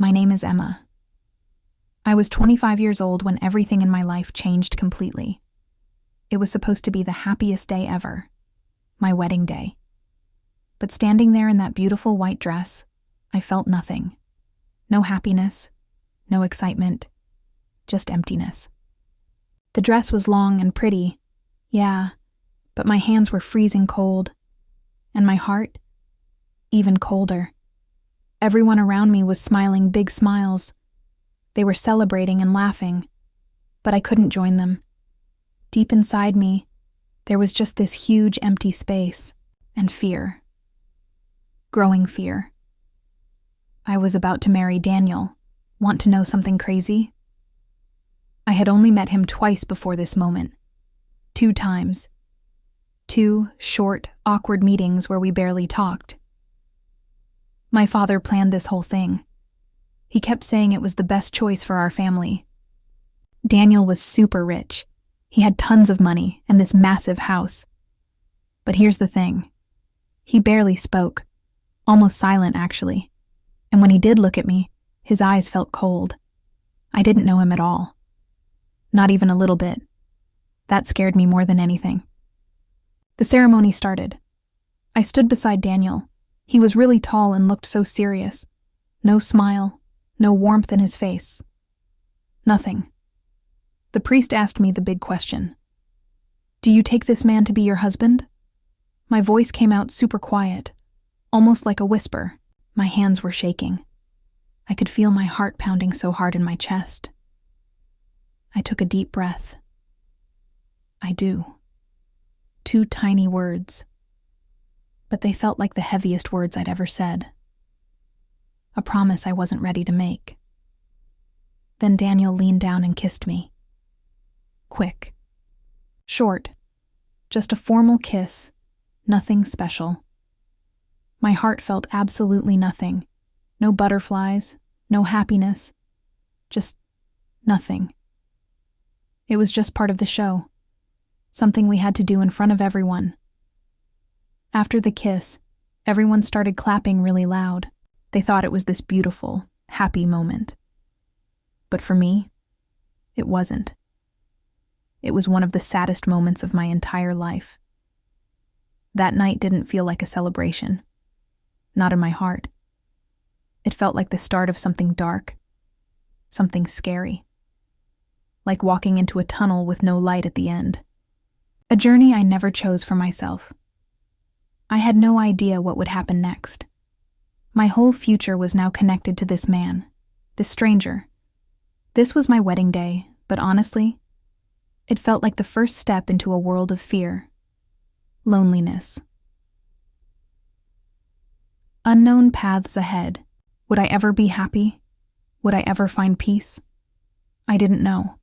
My name is Emma. I was 25 years old when everything in my life changed completely. It was supposed to be the happiest day ever, my wedding day. But standing there in that beautiful white dress, I felt nothing. No happiness, no excitement, just emptiness. The dress was long and pretty, yeah, but my hands were freezing cold, and my heart, even colder. Everyone around me was smiling big smiles. They were celebrating and laughing, but I couldn't join them. Deep inside me, there was just this huge empty space and fear. Growing fear. I was about to marry Daniel. Want to know something crazy? I had only met him twice before this moment. 2 times. 2 short, awkward meetings where we barely talked. My father planned this whole thing. He kept saying it was the best choice for our family. Daniel was super rich. He had tons of money and this massive house. But here's the thing. He barely spoke, almost silent actually. And when he did look at me, his eyes felt cold. I didn't know him at all. Not even a little bit. That scared me more than anything. The ceremony started. I stood beside Daniel. He was really tall and looked so serious. No smile, no warmth in his face. Nothing. The priest asked me the big question. Do you take this man to be your husband? My voice came out super quiet, almost like a whisper. My hands were shaking. I could feel my heart pounding so hard in my chest. I took a deep breath. I do. 2 tiny words. But they felt like the heaviest words I'd ever said. A promise I wasn't ready to make. Then Daniel leaned down and kissed me. Quick. Short. Just a formal kiss. Nothing special. My heart felt absolutely nothing. No butterflies, no happiness. Just nothing. It was just part of the show. Something we had to do in front of everyone. After the kiss, everyone started clapping really loud. They thought it was this beautiful, happy moment. But for me, it wasn't. It was one of the saddest moments of my entire life. That night didn't feel like a celebration. Not in my heart. It felt like the start of something dark. Something scary. Like walking into a tunnel with no light at the end. A journey I never chose for myself. I had no idea what would happen next. My whole future was now connected to this man, this stranger. This was my wedding day, but honestly, it felt like the first step into a world of fear. Loneliness. Unknown paths ahead. Would I ever be happy? Would I ever find peace? I didn't know.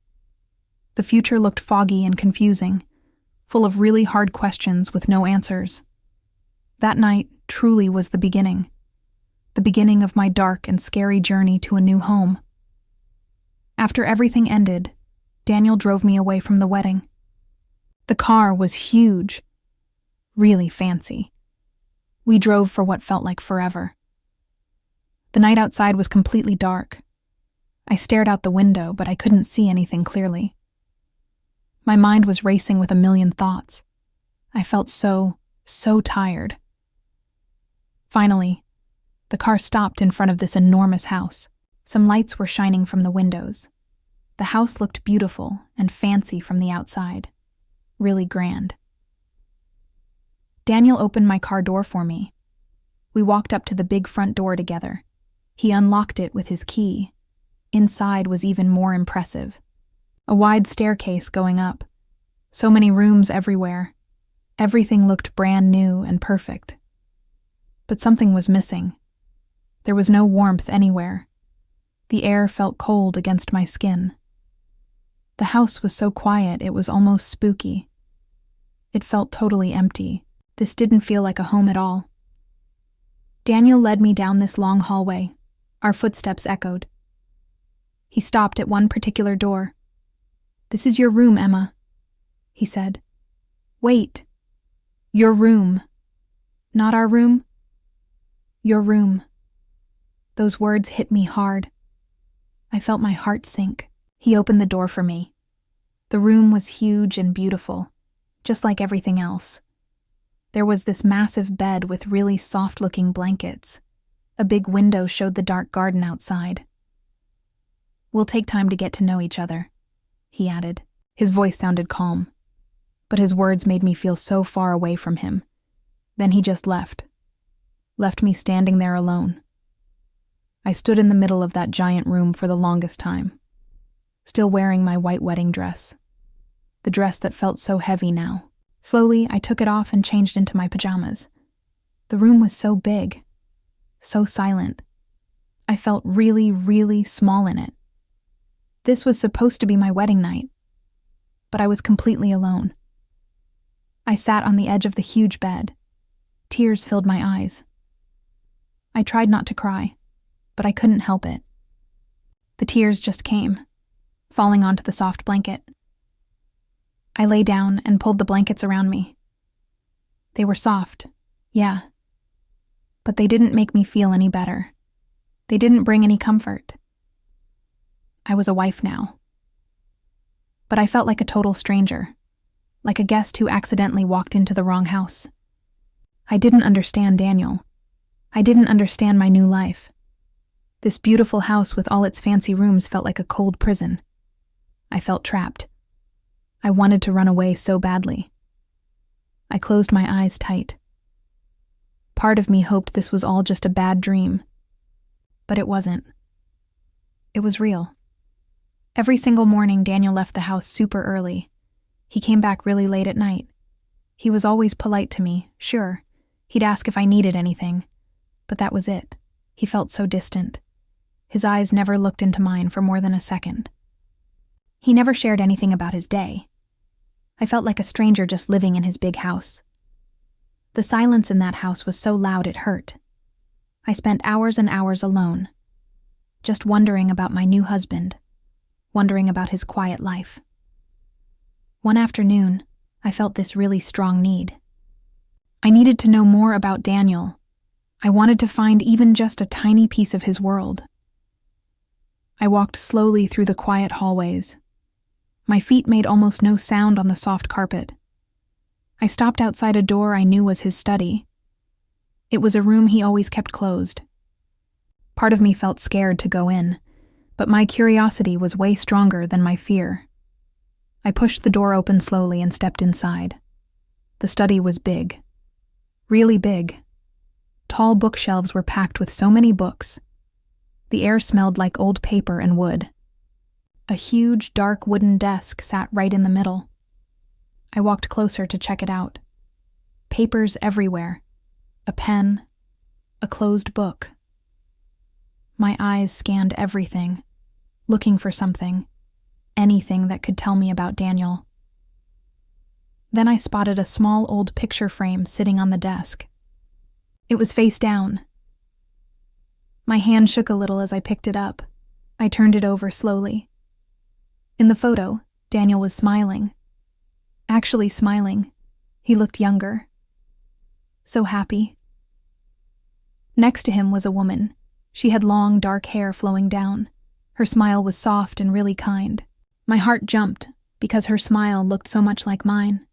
The future looked foggy and confusing, full of really hard questions with no answers. That night truly was the beginning of my dark and scary journey to a new home. After everything ended, Daniel drove me away from the wedding. The car was huge, really fancy. We drove for what felt like forever. The night outside was completely dark. I stared out the window, but I couldn't see anything clearly. My mind was racing with a million thoughts. I felt so tired. Finally, the car stopped in front of this enormous house. Some lights were shining from the windows. The house looked beautiful and fancy from the outside. Really grand. Daniel opened my car door for me. We walked up to the big front door together. He unlocked it with his key. Inside was even more impressive. A wide staircase going up. So many rooms everywhere. Everything looked brand new and perfect. But something was missing. There was no warmth anywhere. The air felt cold against my skin. The house was so quiet it was almost spooky. It felt totally empty. This didn't feel like a home at all. Daniel led me down this long hallway. Our footsteps echoed. He stopped at one particular door. "This is your room, Emma," he said. "Wait. Your room. Not our room. Your room." Those words hit me hard. I felt my heart sink. He opened the door for me. The room was huge and beautiful, just like everything else. There was this massive bed with really soft-looking blankets. A big window showed the dark garden outside. "We'll take time to get to know each other," he added. His voice sounded calm, but his words made me feel so far away from him. Then he just left me standing there alone. I stood in the middle of that giant room for the longest time, still wearing my white wedding dress, the dress that felt so heavy now. Slowly, I took it off and changed into my pajamas. The room was so big, so silent. I felt really, really small in it. This was supposed to be my wedding night, but I was completely alone. I sat on the edge of the huge bed. Tears filled my eyes. I tried not to cry, but I couldn't help it. The tears just came, falling onto the soft blanket. I lay down and pulled the blankets around me. They were soft, yeah, but they didn't make me feel any better. They didn't bring any comfort. I was a wife now. But I felt like a total stranger, like a guest who accidentally walked into the wrong house. I didn't understand Daniel. I didn't understand my new life. This beautiful house with all its fancy rooms felt like a cold prison. I felt trapped. I wanted to run away so badly. I closed my eyes tight. Part of me hoped this was all just a bad dream, but it wasn't. It was real. Every single morning, Daniel left the house super early. He came back really late at night. He was always polite to me, sure. He'd ask if I needed anything, but that was it. He felt so distant. His eyes never looked into mine for more than a second. He never shared anything about his day. I felt like a stranger just living in his big house. The silence in that house was so loud it hurt. I spent hours and hours alone, just wondering about my new husband, wondering about his quiet life. One afternoon, I felt this really strong need. I needed to know more about Daniel. I wanted to find even just a tiny piece of his world. I walked slowly through the quiet hallways. My feet made almost no sound on the soft carpet. I stopped outside a door I knew was his study. It was a room he always kept closed. Part of me felt scared to go in, but my curiosity was way stronger than my fear. I pushed the door open slowly and stepped inside. The study was big. Really big. Tall bookshelves were packed with so many books. The air smelled like old paper and wood. A huge, dark wooden desk sat right in the middle. I walked closer to check it out. Papers everywhere. A pen. A closed book. My eyes scanned everything, looking for something. Anything that could tell me about Daniel. Then I spotted a small old picture frame sitting on the desk. It was face down. My hand shook a little as I picked it up. I turned it over slowly. In the photo, Daniel was smiling. Actually smiling. He looked younger. So happy. Next to him was a woman. She had long, dark hair flowing down. Her smile was soft and really kind. My heart jumped because her smile looked so much like mine.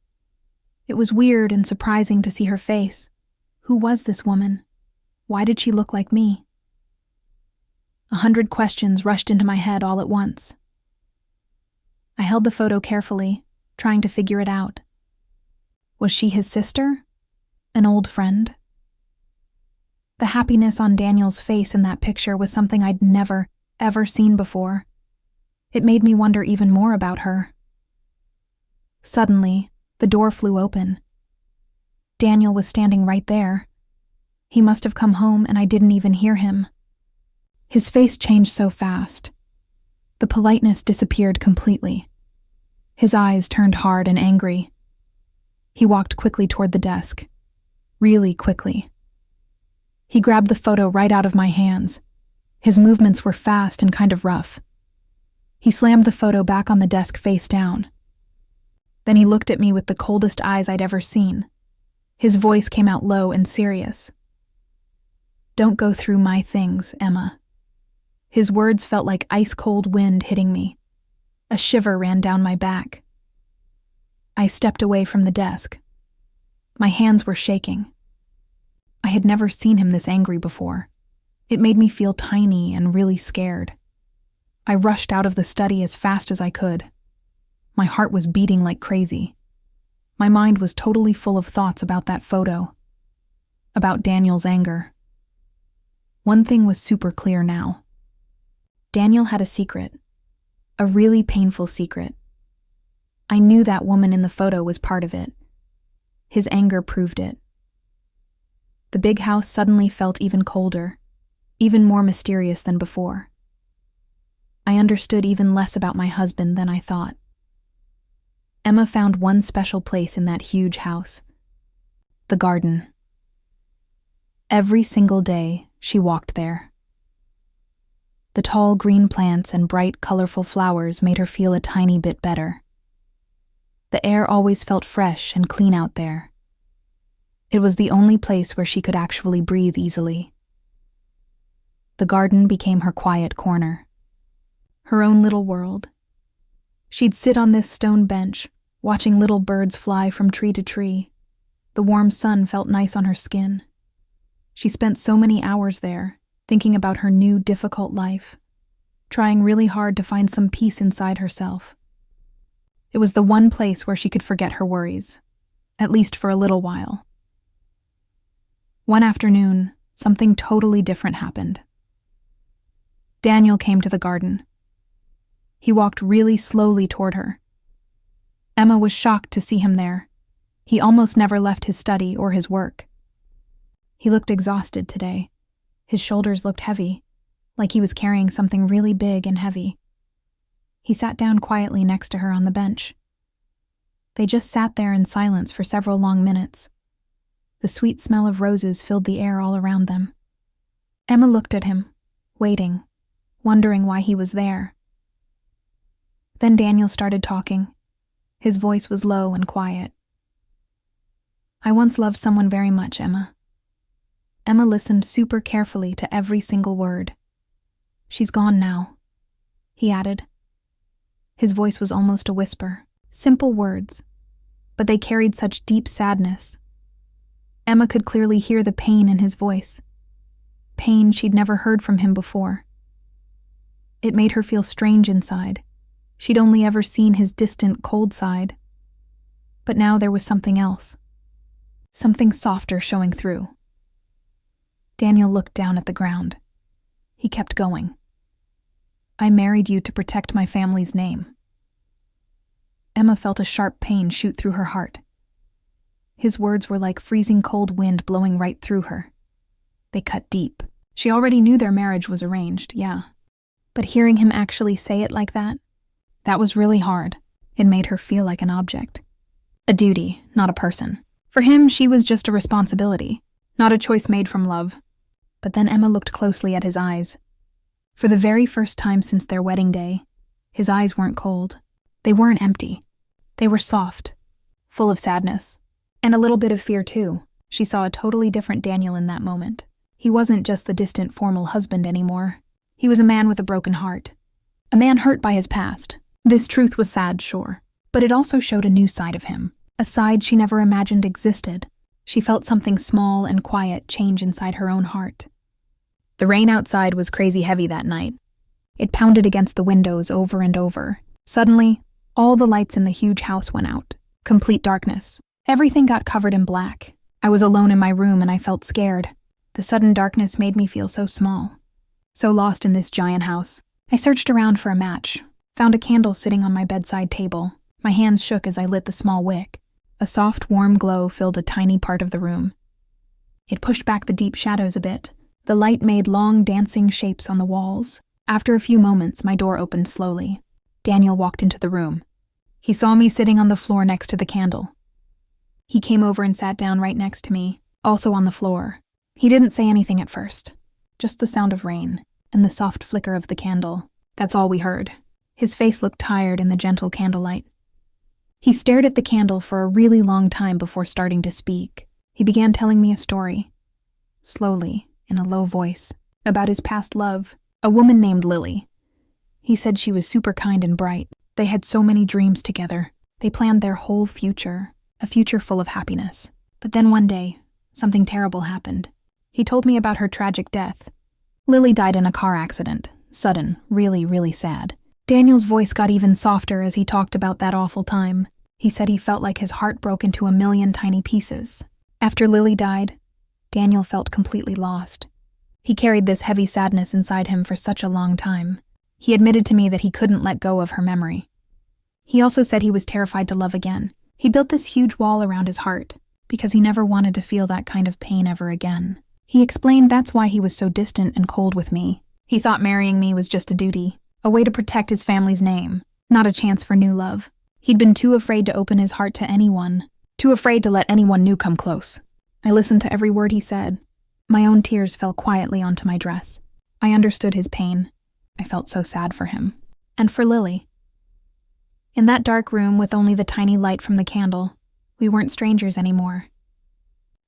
It was weird and surprising to see her face. Who was this woman? Why did she look like me? 100 questions rushed into my head all at once. I held the photo carefully, trying to figure it out. Was she his sister? An old friend? The happiness on Daniel's face in that picture was something I'd never, ever seen before. It made me wonder even more about her. Suddenly, the door flew open. Daniel was standing right there. He must have come home and I didn't even hear him. His face changed so fast. The politeness disappeared completely. His eyes turned hard and angry. He walked quickly toward the desk. Really quickly. He grabbed the photo right out of my hands. His movements were fast and kind of rough. He slammed the photo back on the desk face down. Then he looked at me with the coldest eyes I'd ever seen. His voice came out low and serious. "Don't go through my things, Emma. His words felt like ice-cold wind hitting me. A shiver ran down my back. I stepped away from the desk. My hands were shaking. I had never seen him this angry before. It made me feel tiny and really scared. I rushed out of the study as fast as I could. My heart was beating like crazy. My mind was totally full of thoughts about that photo, about Daniel's anger. One thing was super clear now. Daniel had a secret, a really painful secret. I knew that woman in the photo was part of it. His anger proved it. The big house suddenly felt even colder, even more mysterious than before. I understood even less about my husband than I thought. Emma found one special place in that huge house: the garden. Every single day, she walked there. The tall green plants and bright, colorful flowers made her feel a tiny bit better. The air always felt fresh and clean out there. It was the only place where she could actually breathe easily. The garden became her quiet corner, her own little world. She'd sit on this stone bench, watching little birds fly from tree to tree. The warm sun felt nice on her skin. She spent so many hours there, thinking about her new, difficult life, trying really hard to find some peace inside herself. It was the one place where she could forget her worries, at least for a little while. One afternoon, something totally different happened. Daniel came to the garden. He walked really slowly toward her. Emma was shocked to see him there. He almost never left his study or his work. He looked exhausted today. His shoulders looked heavy, like he was carrying something really big and heavy. He sat down quietly next to her on the bench. They just sat there in silence for several long minutes. The sweet smell of roses filled the air all around them. Emma looked at him, waiting, wondering why he was there. Then Daniel started talking. His voice was low and quiet. "I once loved someone very much, Emma." Emma listened super carefully to every single word. "She's gone now," he added. His voice was almost a whisper. Simple words, but they carried such deep sadness. Emma could clearly hear the pain in his voice. Pain she'd never heard from him before. It made her feel strange inside. She'd only ever seen his distant, cold side. But now there was something else. Something softer showing through. Daniel looked down at the ground. He kept going. "I married you to protect my family's name." Emma felt a sharp pain shoot through her heart. His words were like freezing cold wind blowing right through her. They cut deep. She already knew their marriage was arranged, yeah. But hearing him actually say it like that was really hard. It made her feel like an object. A duty, not a person. For him, she was just a responsibility, not a choice made from love. But then Emma looked closely at his eyes. For the very first time since their wedding day, his eyes weren't cold. They weren't empty. They were soft, full of sadness, and a little bit of fear too. She saw a totally different Daniel in that moment. He wasn't just the distant formal husband anymore. He was a man with a broken heart. A man hurt by his past. This truth was sad, sure, but it also showed a new side of him, a side she never imagined existed. She felt something small and quiet change inside her own heart. The rain outside was crazy heavy that night. It pounded against the windows over and over. Suddenly, all the lights in the huge house went out. Complete darkness. Everything got covered in black. I was alone in my room and I felt scared. The sudden darkness made me feel so small, so lost in this giant house. I searched around for a match, found a candle sitting on my bedside table. My hands shook as I lit the small wick. A soft, warm glow filled a tiny part of the room. It pushed back the deep shadows a bit. The light made long, dancing shapes on the walls. After a few moments, my door opened slowly. Daniel walked into the room. He saw me sitting on the floor next to the candle. He came over and sat down right next to me, also on the floor. He didn't say anything at first, just the sound of rain and the soft flicker of the candle. That's all we heard. His face looked tired in the gentle candlelight. He stared at the candle for a really long time before starting to speak. He began telling me a story, slowly, in a low voice, about his past love, A woman named Lily. He said she was super kind and bright. They had so many dreams together. They planned their whole future, a future full of happiness. But then one day, something terrible happened. He told me about her tragic death. Lily died in a car accident. Sudden, really, really sad. Daniel's voice got even softer as he talked about that awful time. He said he felt like his heart broke into a million tiny pieces. After Lily died, Daniel felt completely lost. He carried this heavy sadness inside him for such a long time. He admitted to me that he couldn't let go of her memory. He also said he was terrified to love again. He built this huge wall around his heart because he never wanted to feel that kind of pain ever again. He explained that's why he was so distant and cold with me. He thought marrying me was just a duty, a way to protect his family's name, not a chance for new love. He'd been too afraid to open his heart to anyone, too afraid to let anyone new come close. I listened to every word he said. My own tears fell quietly onto my dress. I understood his pain. I felt so sad for him. And for Lily. In that dark room with only the tiny light from the candle, we weren't strangers anymore.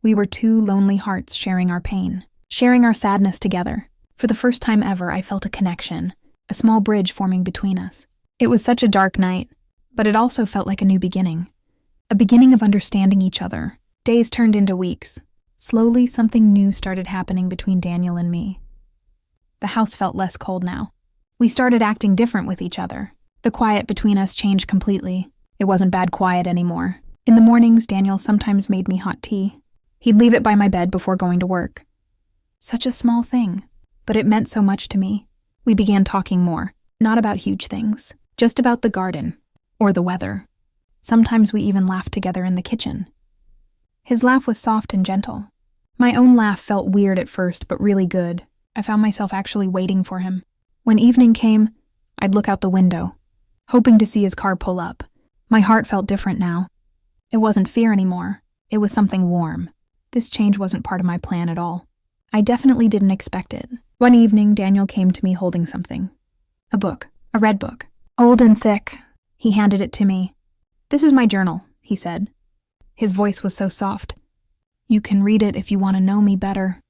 We were two lonely hearts sharing our pain, sharing our sadness together. For the first time ever, I felt a connection, a small bridge forming between us. It was such a dark night, but it also felt like a new beginning. A beginning of understanding each other. Days turned into weeks. Slowly, something new started happening between Daniel and me. The house felt less cold now. We started acting different with each other. The quiet between us changed completely. It wasn't bad quiet anymore. In the mornings, Daniel sometimes made me hot tea. He'd leave it by my bed before going to work. Such a small thing, but it meant so much to me. We began talking more, not about huge things, just about the garden or the weather. Sometimes we even laughed together in the kitchen. His laugh was soft and gentle. My own laugh felt weird at first, but really good. I found myself actually waiting for him. When evening came, I'd look out the window, hoping to see his car pull up. My heart felt different now. It wasn't fear anymore. It was something warm. This change wasn't part of my plan at all. I definitely didn't expect it. One evening, Daniel came to me holding something. A book. A red book. Old and thick. He handed it to me. "This is my journal," he said. His voice was so soft. "You can read it if you want to know me better."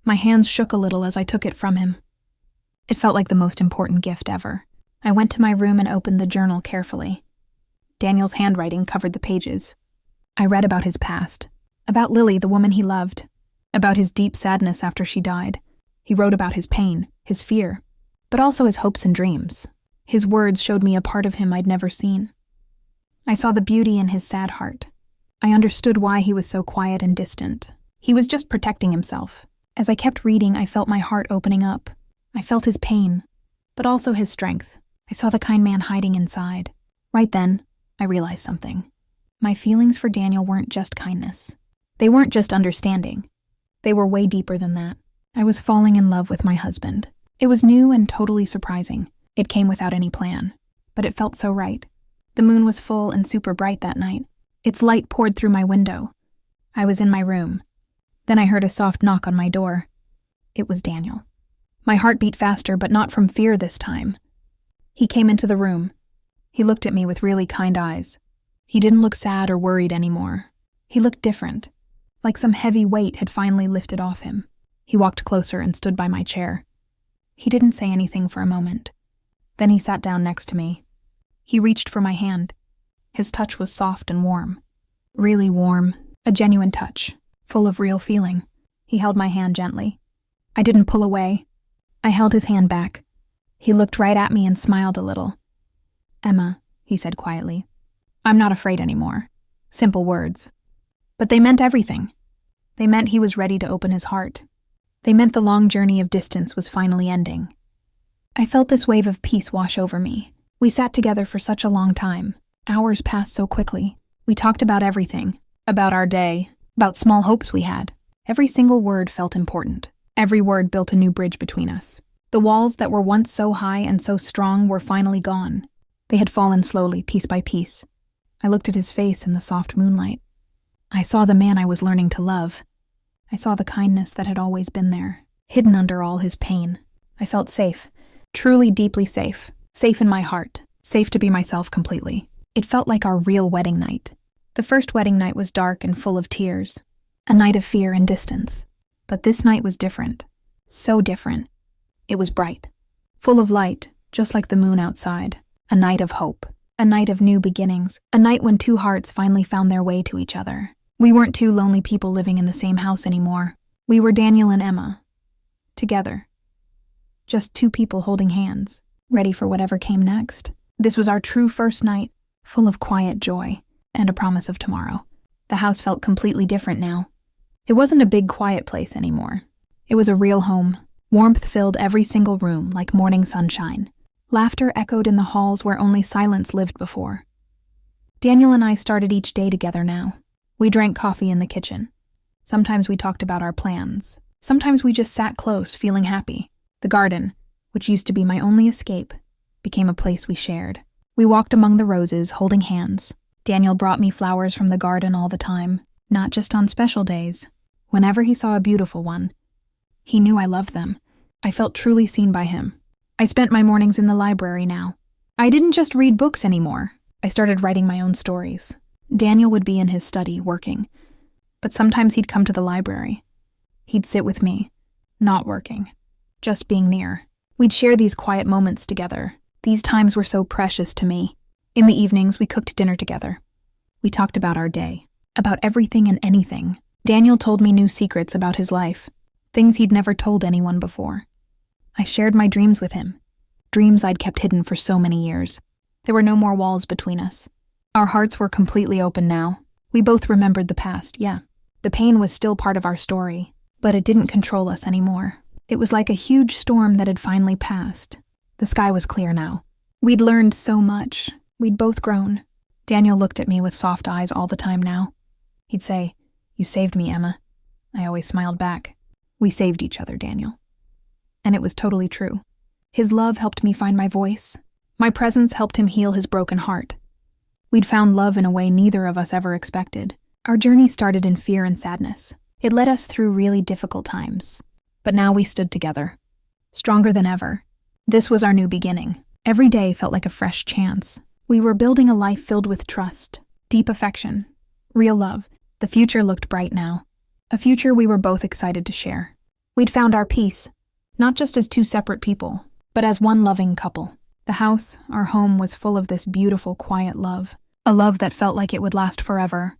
My hands shook a little as I took it from him. It felt like the most important gift ever. I went to my room and opened the journal carefully. Daniel's handwriting covered the pages. I read about his past, about Lily, the woman he loved, about his deep sadness after she died. He wrote about his pain, his fear, but also his hopes and dreams. His words showed me a part of him I'd never seen. I saw the beauty in his sad heart. I understood why he was so quiet and distant. He was just protecting himself. As I kept reading, I felt my heart opening up. I felt his pain, but also his strength. I saw the kind man hiding inside. Right then, I realized something. My feelings for Daniel weren't just kindness. They weren't just understanding. They were way deeper than that. I was falling in love with my husband. It was new and totally surprising. It came without any plan, but it felt so right. The moon was full and super bright that night. Its light poured through my window. I was in my room. Then I heard a soft knock on my door. It was Daniel. My heart beat faster, but not from fear this time. He came into the room. He looked at me with really kind eyes. He didn't look sad or worried anymore. He looked different, like some heavy weight had finally lifted off him. He walked closer and stood by my chair. He didn't say anything for a moment. Then he sat down next to me. He reached for my hand. His touch was soft and warm. Really warm, a genuine touch, full of real feeling. He held my hand gently. I didn't pull away. I held his hand back. He looked right at me and smiled a little. "Emma," he said quietly, "I'm not afraid anymore." Simple words. But they meant everything. They meant he was ready to open his heart. They meant the long journey of distance was finally ending. I felt this wave of peace wash over me. We sat together for such a long time. Hours passed so quickly. We talked about everything. About our day. About small hopes we had. Every single word felt important. Every word built a new bridge between us. The walls that were once so high and so strong were finally gone. They had fallen slowly, piece by piece. I looked at his face in the soft moonlight. I saw the man I was learning to love. I saw the kindness that had always been there, hidden under all his pain. I felt safe, truly deeply safe. Safe in my heart, safe to be myself completely. It felt like our real wedding night. The first wedding night was dark and full of tears, a night of fear and distance. But this night was different. So different. It was bright, full of light, just like the moon outside. A night of hope, a night of new beginnings, a night when two hearts finally found their way to each other. We weren't two lonely people living in the same house anymore. We were Daniel and Emma, together. Just two people holding hands, ready for whatever came next. This was our true first night, full of quiet joy and a promise of tomorrow. The house felt completely different now. It wasn't a big, quiet place anymore. It was a real home. Warmth filled every single room like morning sunshine. Laughter echoed in the halls where only silence lived before. Daniel and I started each day together now. We drank coffee in the kitchen. Sometimes we talked about our plans. Sometimes we just sat close, feeling happy. The garden, which used to be my only escape, became a place we shared. We walked among the roses, holding hands. Daniel brought me flowers from the garden all the time, not just on special days. Whenever he saw a beautiful one, he knew I loved them. I felt truly seen by him. I spent my mornings in the library now. I didn't just read books anymore. I started writing my own stories. Daniel would be in his study, working. But sometimes he'd come to the library. He'd sit with me, not working, just being near. We'd share these quiet moments together. These times were so precious to me. In the evenings, we cooked dinner together. We talked about our day, about everything and anything. Daniel told me new secrets about his life, things he'd never told anyone before. I shared my dreams with him, dreams I'd kept hidden for so many years. There were no more walls between us. Our hearts were completely open now. We both remembered the past, yeah. The pain was still part of our story, but it didn't control us anymore. It was like a huge storm that had finally passed. The sky was clear now. We'd learned so much. We'd both grown. Daniel looked at me with soft eyes all the time now. He'd say, "You saved me, Emma." I always smiled back. We saved each other, Daniel. And it was totally true. His love helped me find my voice. My presence helped him heal his broken heart. We'd found love in a way neither of us ever expected. Our journey started in fear and sadness. It led us through really difficult times. But now we stood together, stronger than ever. This was our new beginning. Every day felt like a fresh chance. We were building a life filled with trust, deep affection, real love. The future looked bright now. A future we were both excited to share. We'd found our peace, not just as two separate people, but as one loving couple. The house, our home, was full of this beautiful, quiet love. A love that felt like it would last forever.